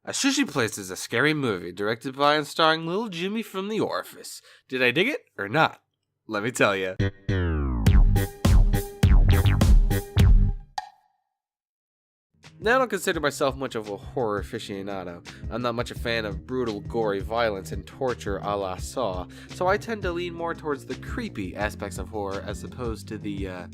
A Sushi Place is a scary movie directed by and starring Little Jimmy from The Orifice. Did I dig it or not? Let me tell you. Now, I don't consider myself much of a horror aficionado. I'm not much a fan of brutal, gory violence and torture a la Saw, so I tend to lean more towards the creepy aspects of horror as opposed to the,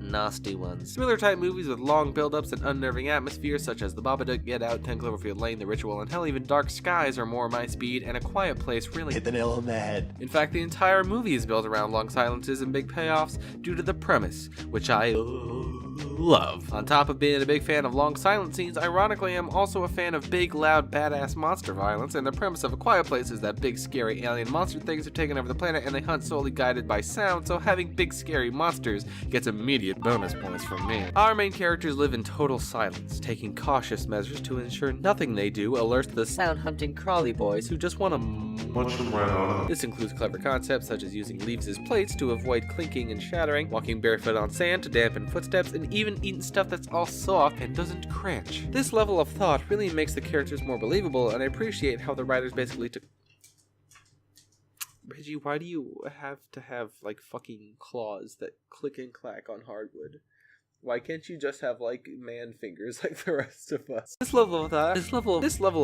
nasty ones. Thriller type movies with long build-ups and unnerving atmospheres such as The Babadook, Get Out, 10 Cloverfield Lane, The Ritual, and hell, even Dark Skies are more my speed, and A Quiet Place really hit the nail on the head. In fact, the entire movie is built around long silences and big payoffs due to the premise, which I love. On top of being a big fan of long silent scenes, ironically, I'm also a fan of big, loud, badass monster violence, and the premise of A Quiet Place is that big, scary alien monster things have taken over the planet and they hunt solely guided by sound, so having big, scary monsters gets immediate bonus points from me. Our main characters live in total silence, taking cautious measures to ensure nothing they do alerts the sound-hunting crawly boys who just want to munch them right on. This includes clever concepts such as using leaves as plates to avoid clinking and shattering, walking barefoot on sand to dampen footsteps, and even eating stuff that's all soft and doesn't crunch. This level of thought really makes the characters more believable, and I appreciate how the writers basically took... Reggie, why do you have to have, like, fucking claws that click and clack on hardwood? Why can't you just have, like, man fingers like the rest of us? This level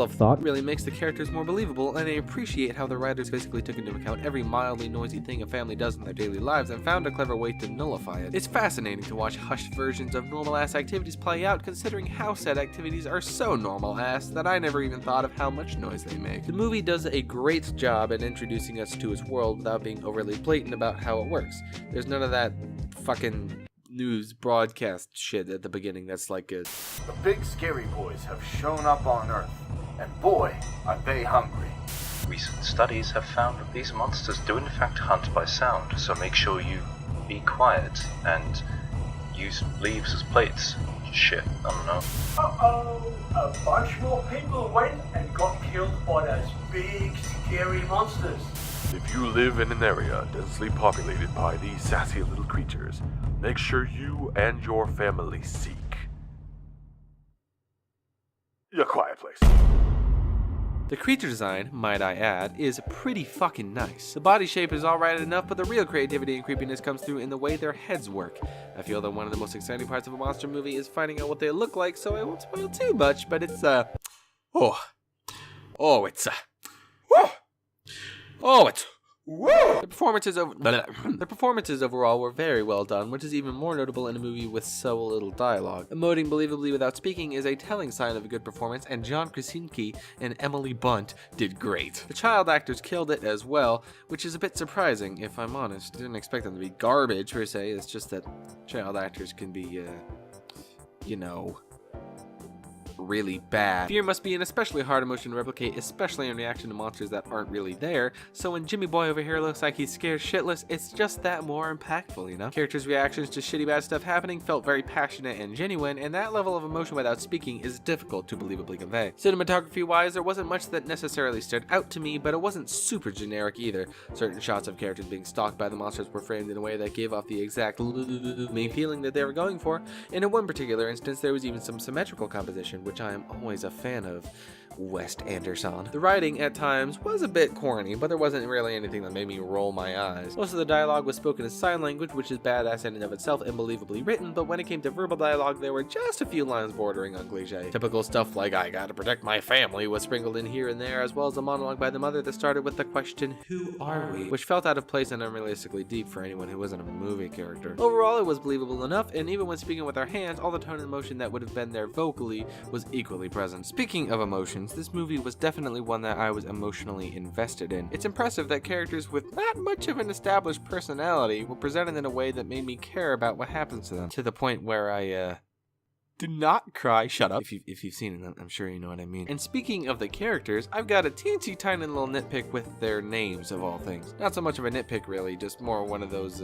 of thought really makes the characters more believable, and I appreciate how the writers basically took into account every mildly noisy thing a family does in their daily lives and found a clever way to nullify it. It's fascinating to watch hushed versions of normal-ass activities play out, considering how said activities are so normal-ass that I never even thought of how much noise they make. The movie does a great job at introducing us to its world without being overly blatant about how it works. There's none of that fucking news broadcast shit at the beginning that's like a... The big scary boys have shown up on Earth, and boy, are they hungry. Recent studies have found that these monsters do in fact hunt by sound, so make sure you be quiet and use leaves as plates. Shit, I don't know. Uh-oh, a bunch more people went and got killed by those big scary monsters. If you live in an area densely populated by these sassy little creatures, make sure you and your family seek A Quiet Place. The creature design, might I add, is pretty fucking nice. The body shape is alright enough, but the real creativity and creepiness comes through in the way their heads work. I feel that one of the most exciting parts of a monster movie is finding out what they look like, so I won't spoil too much, but it's, The performances overall were very well done, which is even more notable in a movie with so little dialogue. Emoting believably without speaking is a telling sign of a good performance, and John Krasinski and Emily Blunt did great. The child actors killed it as well, which is a bit surprising, if I'm honest. Didn't expect them to be garbage per se, it's just that child actors can be, really bad. Fear must be an especially hard emotion to replicate, especially in reaction to monsters that aren't really there, so when Jimmy Boy over here looks like he's scared shitless, it's just that more impactful, you know? Characters' reactions to shitty bad stuff happening felt very passionate and genuine, and that level of emotion without speaking is difficult to believably convey. Cinematography-wise, there wasn't much that necessarily stood out to me, but it wasn't super generic either. Certain shots of characters being stalked by the monsters were framed in a way that gave off the exact main feeling that they were going for, and in one particular instance, there was even some symmetrical composition, which I am always a fan of. Wes Anderson. The writing at times was a bit corny, but there wasn't really anything that made me roll my eyes. Most of the dialogue was spoken in sign language, which is badass in and of itself and believably written, but when it came to verbal dialogue, there were just a few lines bordering on cliche. Typical stuff like, "I gotta protect my family," was sprinkled in here and there, as well as a monologue by the mother that started with the question, "Who are we?" which felt out of place and unrealistically deep for anyone who wasn't a movie character. Overall, it was believable enough, and even when speaking with our hands, all the tone and emotion that would have been there vocally was equally present. Speaking of emotions, this movie was definitely one that I was emotionally invested in. It's impressive that characters with not much of an established personality were presented in a way that made me care about what happens to them, to the point where I, did not cry. Shut up. If you've seen it, I'm sure you know what I mean. And speaking of the characters, I've got a teensy tiny little nitpick with their names of all things. Not so much of a nitpick really, just more one of those,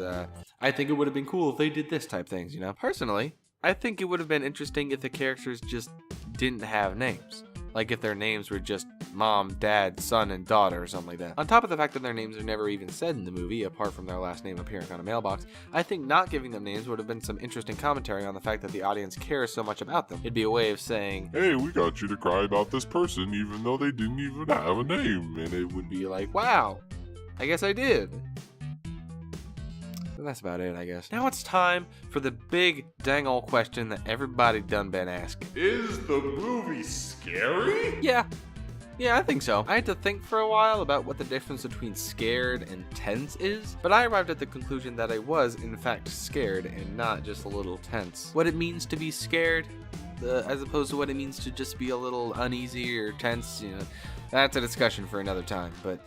I think it would have been cool if they did this type things, you know? Personally, I think it would have been interesting if the characters just didn't have names. Like if their names were just mom, dad, son, and daughter or something like that. On top of the fact that their names are never even said in the movie, apart from their last name appearing on a mailbox, I think not giving them names would have been some interesting commentary on the fact that the audience cares so much about them. It'd be a way of saying, Hey, we got you to cry about this person even though they didn't even have a name. and it would be like, wow, I guess I did. But that's about it, I guess. Now it's time for the big dang old question that everybody done been asking. Is the movie scary? Yeah, I think so. I had to think for a while about what the difference between scared and tense is, but I arrived at the conclusion that I was, in fact, scared and not just a little tense. What it means to be scared, as opposed to what it means to just be a little uneasy or tense, that's a discussion for another time, but,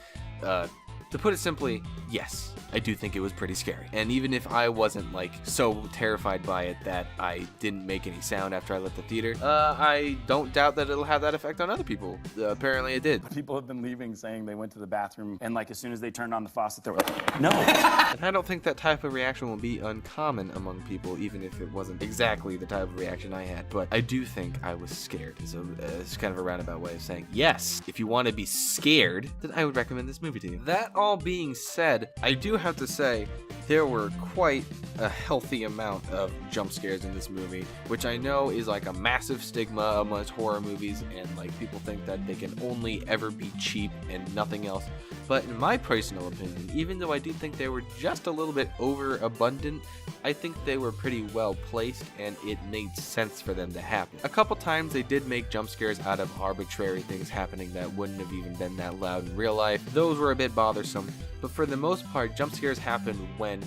to put it simply, yes, I do think it was pretty scary. And even if I wasn't, so terrified by it that I didn't make any sound after I left the theater, I don't doubt that it'll have that effect on other people. Apparently it did. People have been leaving saying they went to the bathroom and as soon as they turned on the faucet, they were like, no. And I don't think that type of reaction will be uncommon among people, even if it wasn't exactly the type of reaction I had. But I do think I was scared. So it's kind of a roundabout way of saying, yes, if you want to be scared, then I would recommend this movie to you. That all being said, I do have to say there were quite a healthy amount of jump scares in this movie, which I know is a massive stigma amongst horror movies, and people think that they can only ever be cheap and nothing else. But in my personal opinion, even though I do think they were just a little bit overabundant, I think they were pretty well placed and it made sense for them to happen. A couple times they did make jump scares out of arbitrary things happening that wouldn't have even been that loud in real life. Those were a bit bothersome, but for the most part, jump scares happen when,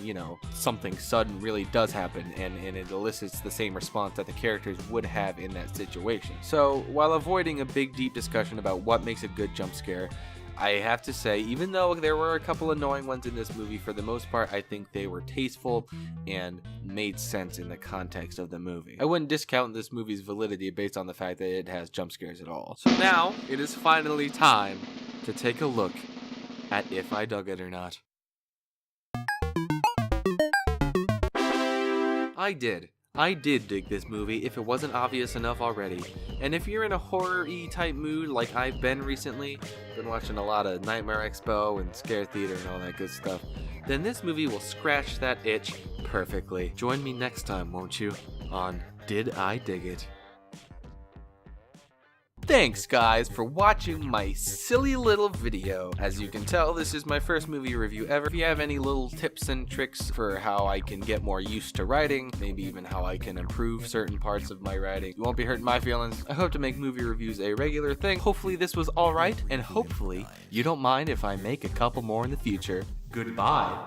something sudden really does happen and it elicits the same response that the characters would have in that situation. So while avoiding a big deep discussion about what makes a good jump scare, I have to say, even though there were a couple annoying ones in this movie, for the most part, I think they were tasteful and made sense in the context of the movie. I wouldn't discount this movie's validity based on the fact that it has jump scares at all. So now, it is finally time to take a look at if I dug it or not. I did dig this movie if it wasn't obvious enough already. And if you're in a horror-y type mood like I've been recently, been watching a lot of Nightmare Expo and Scare Theater and all that good stuff, then this movie will scratch that itch perfectly. Join me next time, won't you, on Did I Dig It? Thanks guys for watching my silly little video. As you can tell, this is my first movie review ever. If you have any little tips and tricks for how I can get more used to writing, maybe even how I can improve certain parts of my writing, you won't be hurting my feelings. I hope to make movie reviews a regular thing. Hopefully this was alright, and hopefully you don't mind if I make a couple more in the future. Goodbye.